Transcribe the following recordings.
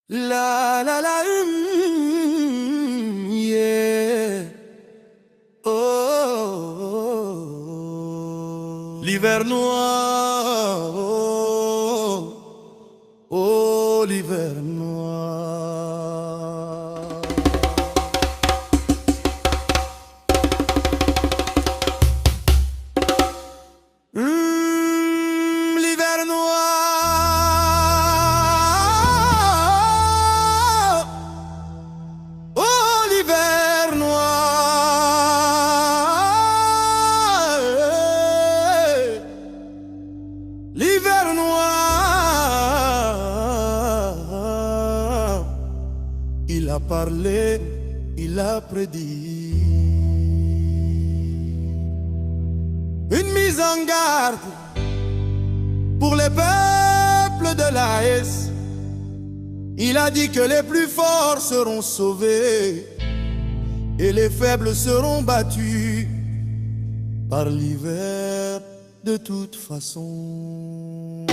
La la la yeah. Oh, oh, oh. L'hiver noir. Oh, oh l'hiver noir. L'hiver noir. Oh l'hiver noir. L'hiver noir. Il a parlé, il a prédit. Une mise en garde pour les peuples de l'AS. Il a dit que les plus forts seront sauvés et les faibles seront battus par l'hiver de toute façon.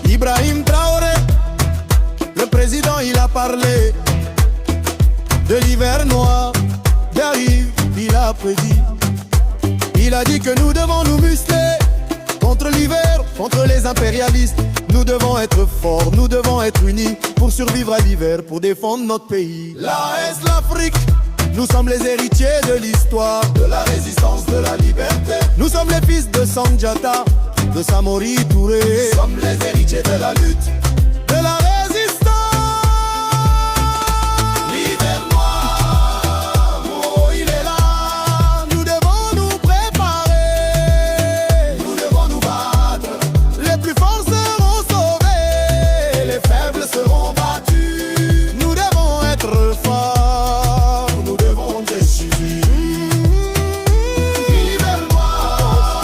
Ibrahim Traoré, le président, il a parlé de l'hiver noir qui arrive, il a prédit. Il a dit que nous devons nous muscler contre l'hiver, contre les impérialistes. Nous devons être forts, nous devons être unis pour survivre à l'hiver, pour défendre notre pays. L'AS, l'Afrique, nous sommes les héritiers de l'histoire, de la résistance, de la liberté. Nous sommes les fils de Sandiata, de Samori Touré. Nous sommes les héritiers de la lutte, de la résistance. L'hiver noir, oh il est là. Nous devons nous préparer, nous devons nous battre. Les plus forts seront sauvés, les faibles seront battus. Nous devons être forts, nous devons décider. L'hiver noir,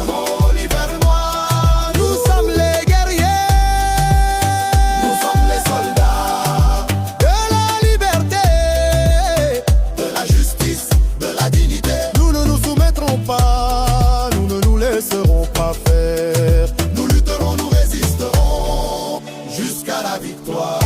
oh l'hiver noir. Nous sommes les guerriers, nous sommes les soldats de la liberté, de la justice, de la dignité. Nous ne nous soumettrons pas, nous ne nous laisserons pas faire. Nous lutterons, nous résisterons jusqu'à la victoire.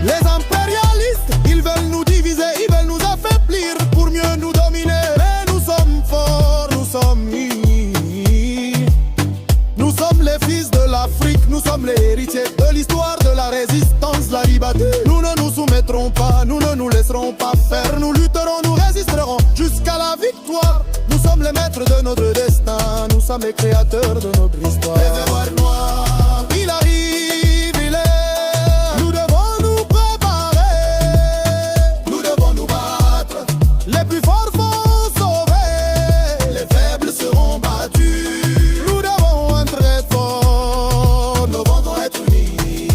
Les impérialistes, ils veulent nous diviser, ils veulent nous affaiblir pour mieux nous dominer. Mais nous sommes forts, nous sommes unis. Nous sommes les fils de l'Afrique, nous sommes les héritiers de l'histoire, de la résistance, de la liberté. Nous ne nous soumettrons pas, nous ne nous laisserons pas faire. Nous lutterons, nous résisterons jusqu'à la victoire. Nous sommes les maîtres de notre destin, nous sommes les créateurs de notre histoire. L'hiver noir, il arrive, il est. Nous devons nous préparer, nous devons nous battre. Les plus forts vont sauver, les faibles seront battus. Nous devons être très forts, nous devons être unis.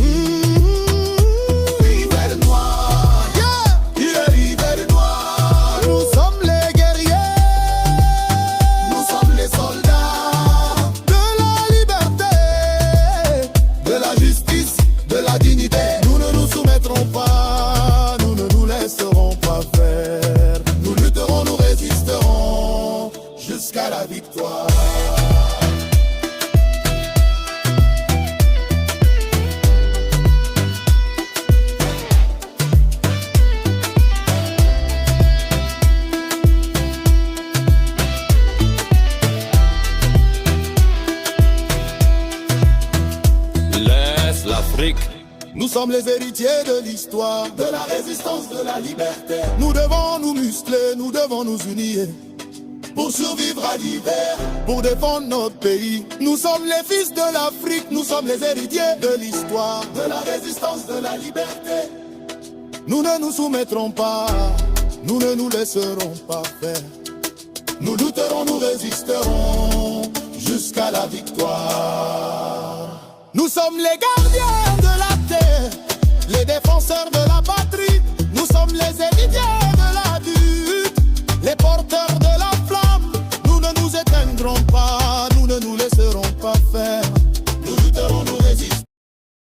L'hiver noir, il est l'hiver noir. Nous sommes les guerriers, nous sommes les soldats de la liberté, de la justice, de la dignité. Nous ne nous soumettrons pas, nous ne nous laisserons pas faire. Nous lutterons, nous résisterons jusqu'à la victoire. Laisse l'Afrique. Nous sommes les héritiers de l'histoire, de la résistance, de la liberté. Nous devons nous muscler, nous devons nous unir pour survivre à l'hiver, pour défendre notre pays. Nous sommes les fils de l'Afrique, nous sommes les héritiers de l'histoire, de la résistance, de la liberté. Nous ne nous soumettrons pas, nous ne nous laisserons pas faire. Nous lutterons, nous résisterons jusqu'à la victoire. Nous sommes les gardiens de la terre, les défenseurs de la